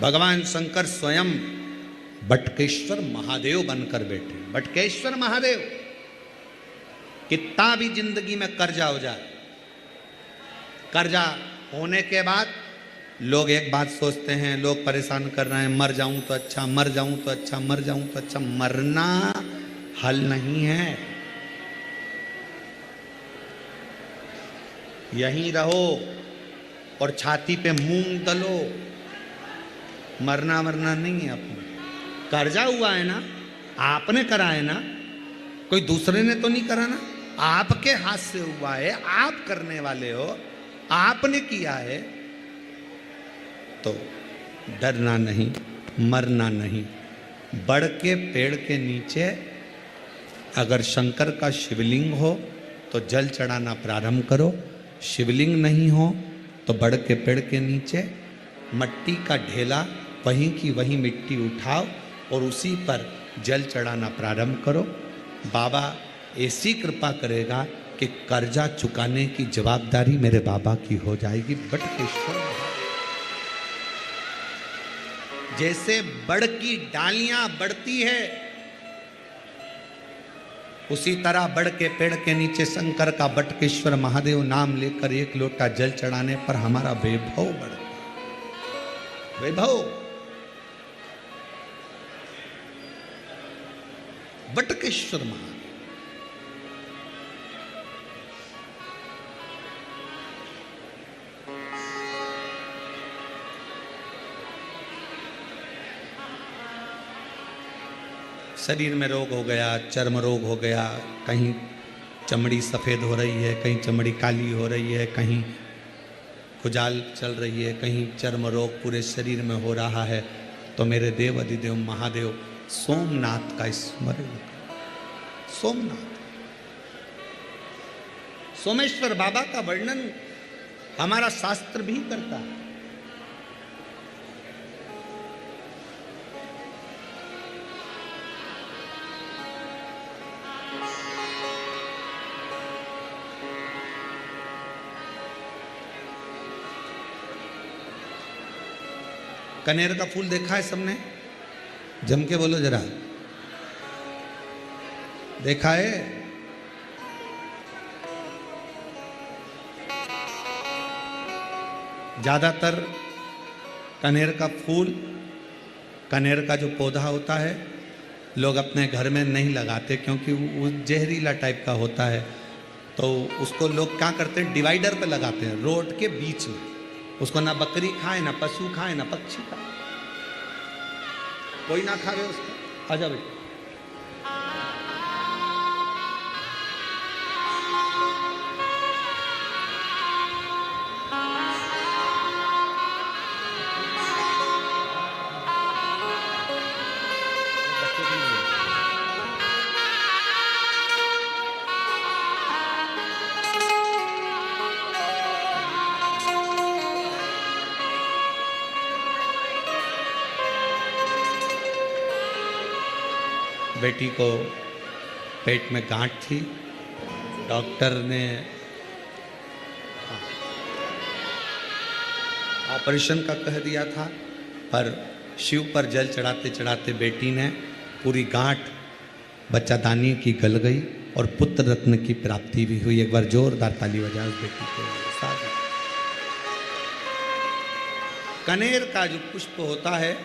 भगवान शंकर स्वयं बटकेश्वर महादेव बनकर बैठे। बटकेश्वर महादेव, कितना भी जिंदगी में कर्जा हो जाए, कर्जा होने के बाद लोग एक बात सोचते हैं, लोग परेशान कर रहे हैं, मर जाऊं तो अच्छा, मर जाऊं तो अच्छा, मर जाऊं तो अच्छा। मरना हल नहीं है, यहीं रहो और छाती पे मूंग दलो। मरना मरना नहीं है। अपने कर्जा हुआ है ना, आपने करा है ना, कोई दूसरे ने तो नहीं करा ना, आपके हाथ से हुआ है, आप करने वाले हो, आपने किया है, तो डरना नहीं, मरना नहीं। बड़ के पेड़ के नीचे अगर शंकर का शिवलिंग हो तो जल चढ़ाना प्रारंभ करो। शिवलिंग नहीं हो तो बड़ के पेड़ के नीचे मट्टी का ढेला, वहीं की वहीं मिट्टी उठाओ और उसी पर जल चढ़ाना प्रारंभ करो। बाबा ऐसी कृपा करेगा कि कर्जा चुकाने की जवाबदारी मेरे बाबा की हो जाएगी। बटकेश्वर जैसे बड़ की डालियां बढ़ती है, उसी तरह बड़ के पेड़ के नीचे शंकर का बटकेश्वर महादेव नाम लेकर एक लोटा जल चढ़ाने पर हमारा वैभव बढ़ता है। वैभव, बटकेश्वर महादेव। शरीर में रोग हो गया, चर्म रोग हो गया, कहीं चमड़ी सफ़ेद हो रही है, कहीं चमड़ी काली हो रही है, कहीं खुजाल चल रही है, कहीं चर्म रोग पूरे शरीर में हो रहा है, तो मेरे देव अधिदेव महादेव सोमनाथ का स्मरण करो। सोमनाथ, सोमेश्वर बाबा का वर्णन हमारा शास्त्र भी करता है। कनेर का फूल देखा है सबने? जम के बोलो जरा, देखा है? ज्यादातर कनेर का फूल, कनेर का जो पौधा होता है, लोग अपने घर में नहीं लगाते क्योंकि वो जहरीला टाइप का होता है। तो उसको लोग क्या करते हैं, डिवाइडर पे लगाते हैं, रोड के बीच में। उसको ना बकरी खाए, ना पशु खाए, ना पक्षी खाए, कोई ना खावे उसको। आजा बेटा। बेटी को पेट में गांठ थी, डॉक्टर ने ऑपरेशन का कह दिया था, पर शिव पर जल चढ़ाते चढ़ाते बेटी ने पूरी गांठ बच्चादानी की गल गई और पुत्र रत्न की प्राप्ति भी हुई। एक बार जोरदार ताली बजाओ उस बेटी को। कनेर का जो पुष्प होता है,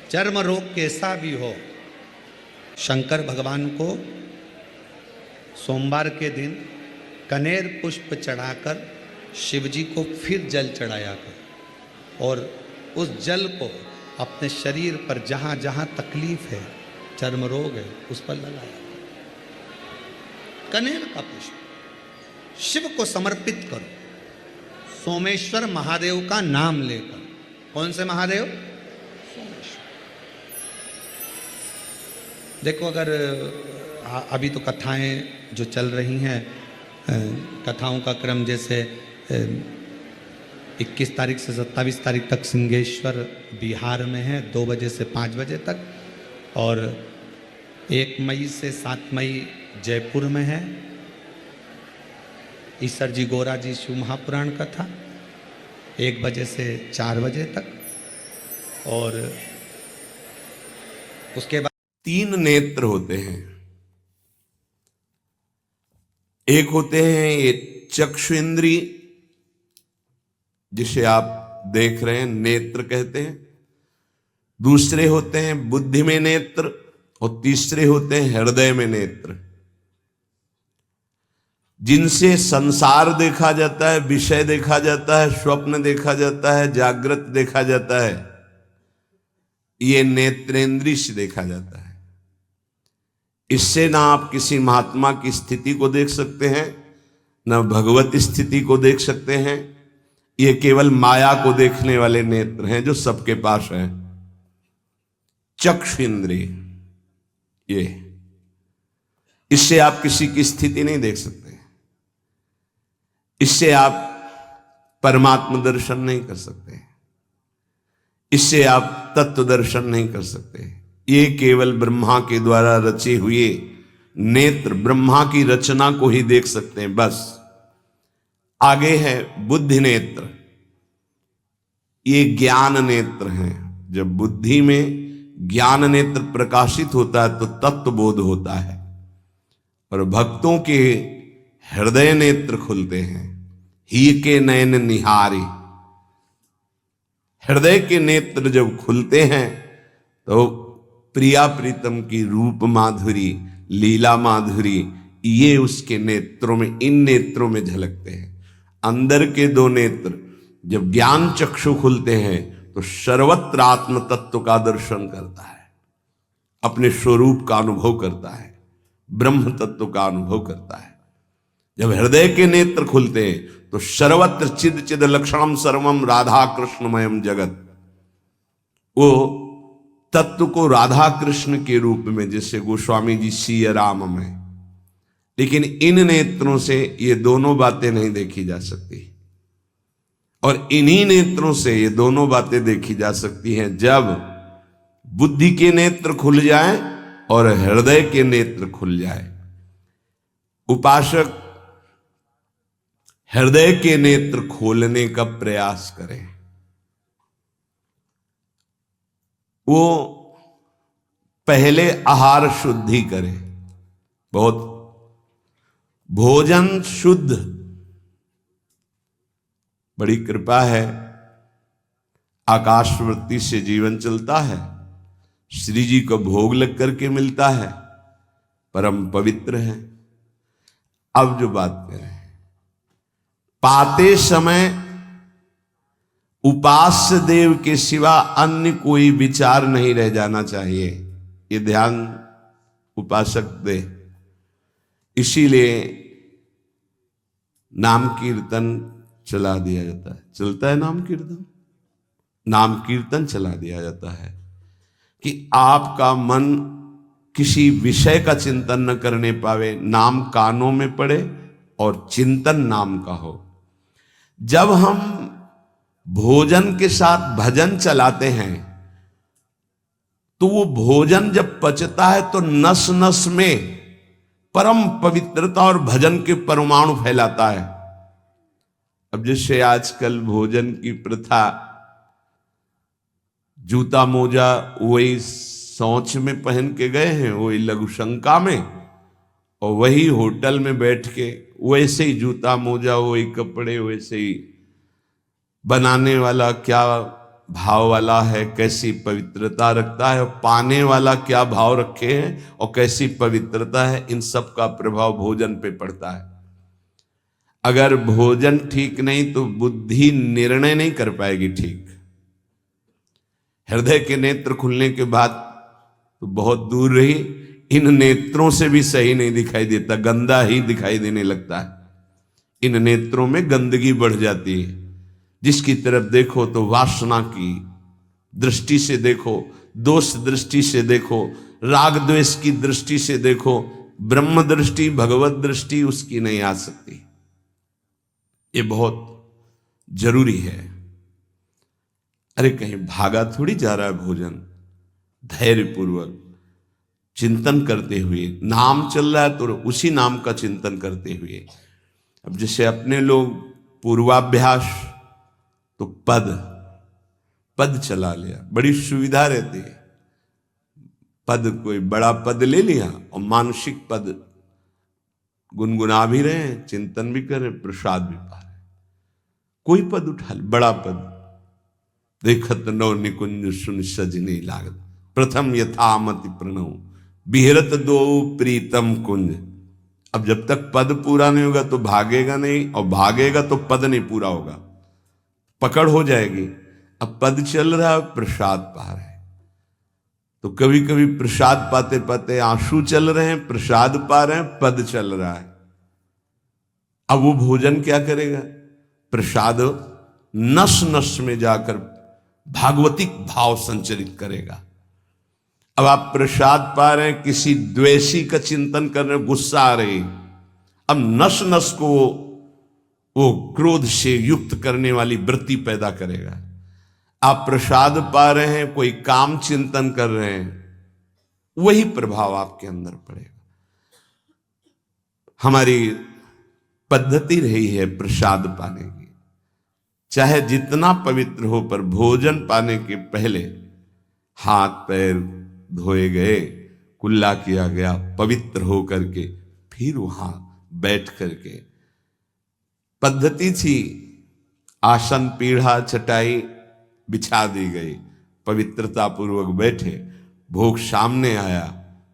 चर्म रोग कैसा भी हो, शंकर भगवान को सोमवार के दिन कनेर पुष्प चढ़ाकर शिवजी को फिर जल चढ़ाया कर और उस जल को अपने शरीर पर जहाँ जहाँ तकलीफ है, चर्म रोग है, उस पर लगाया। कनेर का पुष्प शिव को समर्पित करो, सोमेश्वर महादेव का नाम लेकर। कौन से महादेव? देखो, अगर अभी तो कथाएं जो चल रही हैं, कथाओं का क्रम जैसे 21 तारीख से 27 तारीख तक सिंहेश्वर बिहार में है, 2 बजे से 5 बजे तक, और 1 मई से 7 मई जयपुर में है ईसर जी गोरा जी शिव महापुराण कथा, 1 बजे से 4 बजे तक। और उसके बाद 3 नेत्र होते हैं। एक होते हैं ये चक्षु इंद्रिय, जिसे आप देख रहे हैं, नेत्र कहते हैं। दूसरे होते हैं बुद्धि में नेत्र, और तीसरे होते हैं हृदय में नेत्र, जिनसे संसार देखा जाता है, विषय देखा जाता है, स्वप्न देखा जाता है, जागृत देखा जाता है। ये नेत्रेंद्रिय से देखा जाता है। इससे ना आप किसी महात्मा की स्थिति को देख सकते हैं, ना भगवत स्थिति को देख सकते हैं। ये केवल माया को देखने वाले नेत्र हैं जो सबके पास हैं। चक्षु इंद्रिय, ये इससे आप किसी की स्थिति नहीं देख सकते, इससे आप परमात्मा दर्शन नहीं कर सकते, इससे आप तत्व दर्शन नहीं कर सकते। ये केवल ब्रह्मा के द्वारा रचे हुए नेत्र, ब्रह्मा की रचना को ही देख सकते हैं, बस। आगे है बुद्धि नेत्र। ये ज्ञान नेत्र हैं। जब बुद्धि में ज्ञान नेत्र प्रकाशित होता है तो तत्व बोध होता है, और भक्तों के हृदय नेत्र खुलते हैं। ही के नयन निहारे, हृदय के नेत्र जब खुलते हैं तो प्रिया प्रीतम की रूप माधुरी, लीला माधुरी, ये उसके नेत्रों में, इन नेत्रों में झलकते हैं। अंदर के 2 नेत्र जब ज्ञान चक्षु खुलते हैं तो सर्वत्र आत्म तत्व का दर्शन करता है, अपने स्वरूप का अनुभव करता है, ब्रह्म तत्व का अनुभव करता है। जब हृदय के नेत्र खुलते हैं तो सर्वत्र चिद चिद लक्षणम सर्वम राधा कृष्णमयम जगत, वो तत्व को राधा कृष्ण के रूप में, जैसे गोस्वामी जी सिया राम में। लेकिन इन नेत्रों से ये दोनों बातें नहीं देखी जा सकती, और इन्हीं नेत्रों से ये दोनों बातें देखी जा सकती हैं जब बुद्धि के नेत्र खुल जाए और हृदय के नेत्र खुल जाए। उपासक हृदय के नेत्र खोलने का प्रयास करें। वो पहले आहार शुद्धि करें, बहुत भोजन शुद्ध। बड़ी कृपा है, आकाशवृत्ति से जीवन चलता है, श्री जी को भोग लग करके मिलता है, परम पवित्र है। अब जो बात करें, पाते समय उपास्य देव के सिवा अन्य कोई विचार नहीं रह जाना चाहिए। ये ध्यान उपासक दे। इसीलिए नाम कीर्तन चला दिया जाता है। चलता है नाम कीर्तन, नाम कीर्तन चला दिया जाता है कि आपका मन किसी विषय का चिंतन न करने पावे, नाम कानों में पड़े और चिंतन नाम का हो। जब हम भोजन के साथ भजन चलाते हैं तो वो भोजन जब पचता है तो नस नस में परम पवित्रता और भजन के परमाणु फैलाता है। अब जैसे आजकल भोजन की प्रथा, जूता मोजा वही शौच में पहन के गए हैं, वही लघु शंका में, और वही होटल में बैठ के वैसे ही जूता मोजा, वही कपड़े, वैसे ही बनाने वाला क्या भाव वाला है, कैसी पवित्रता रखता है, पाने वाला क्या भाव रखे हैं और कैसी पवित्रता है, इन सब का प्रभाव भोजन पे पड़ता है। अगर भोजन ठीक नहीं तो बुद्धि निर्णय नहीं कर पाएगी ठीक। हृदय के नेत्र खुलने के बाद तो बहुत दूर रही, इन नेत्रों से भी सही नहीं दिखाई देता, गंदा ही दिखाई देने लगता है। इन नेत्रों में गंदगी बढ़ जाती है। जिसकी तरफ देखो तो वासना की दृष्टि से देखो, दोष दृष्टि से देखो, राग द्वेष की दृष्टि से देखो, ब्रह्म दृष्टि, भगवत दृष्टि उसकी नहीं आ सकती। ये बहुत जरूरी है। अरे कहीं भागा थोड़ी जा रहा है भोजन, धैर्य पूर्वक चिंतन करते हुए, नाम चल रहा है तो उसी नाम का चिंतन करते हुए। अब जैसे अपने लोग पूर्वाभ्यास तो पद चला लिया, बड़ी सुविधा रहती है। पद, कोई बड़ा पद ले लिया और मानसिक पद गुनगुना भी रहे हैं, चिंतन भी कर रहे हैं, प्रसाद भी पा रहे हैं। कोई पद उठा ले, बड़ा पद, देखत नौ निकुंज सुन सजनी लागत, प्रथम यथामति प्रणव बिहरत दो प्रीतम कुंज। अब जब तक पद पूरा नहीं होगा तो भागेगा नहीं, और भागेगा तो पद नहीं पूरा होगा, पकड़ हो जाएगी। अब पद चल रहा है, प्रसाद पा रहे हैं, तो कभी कभी प्रसाद पाते पाते आंसू चल रहे हैं, प्रसाद पा रहे हैं, पद चल रहा है। अब वो भोजन क्या करेगा? प्रसाद नस नस में जाकर भागवतिक भाव संचरित करेगा। अब आप प्रसाद पा रहे हैं, किसी द्वेषी का चिंतन कर रहे हैं, गुस्सा आ रही, अब नस नस को वो क्रोध से युक्त करने वाली वृत्ति पैदा करेगा। आप प्रसाद पा रहे हैं, कोई काम चिंतन कर रहे हैं, वही प्रभाव आपके अंदर पड़ेगा। हमारी पद्धति रही है प्रसाद पाने की, चाहे जितना पवित्र हो, पर भोजन पाने के पहले हाथ पैर धोए गए, कुल्ला किया गया, पवित्र हो करके फिर वहां बैठ करके, पद्धति थी, आसन पीढ़ा चटाई बिछा दी गई, पवित्रता पूर्वक बैठे, भोग सामने आया,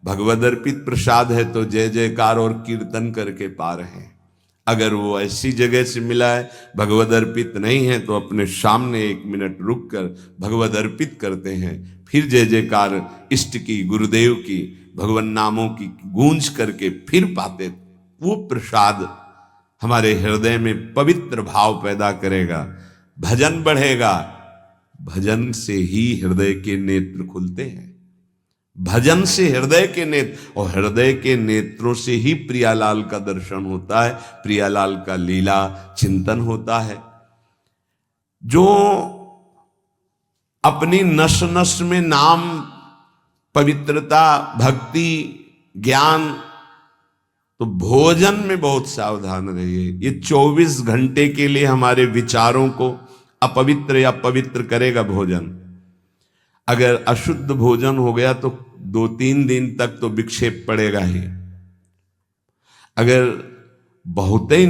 भगवद अर्पित प्रसाद है तो जय जयकार और कीर्तन करके पा रहे हैं। अगर वो ऐसी जगह से मिला है, भगवद अर्पित नहीं है, तो अपने सामने 1 मिनट रुक कर भगवद अर्पित करते हैं, फिर जय जयकार इष्ट की, गुरुदेव की, भगवान नामों की गूंज करके फिर पाते। वो प्रसाद हमारे हृदय में पवित्र भाव पैदा करेगा, भजन बढ़ेगा। भजन से ही हृदय के नेत्र खुलते हैं, भजन से हृदय के नेत्र, और हृदय के नेत्रों से ही प्रियालाल का दर्शन होता है, प्रियालाल का लीला चिंतन होता है। जो अपनी नस नस में नाम, पवित्रता, भक्ति, ज्ञान, तो भोजन में बहुत सावधान रहिए। ये 24 घंटे के लिए हमारे विचारों को अपवित्र या पवित्र करेगा भोजन। अगर अशुद्ध भोजन हो गया तो 2-3 दिन तक तो विक्षेप पड़ेगा ही। अगर बहुत ही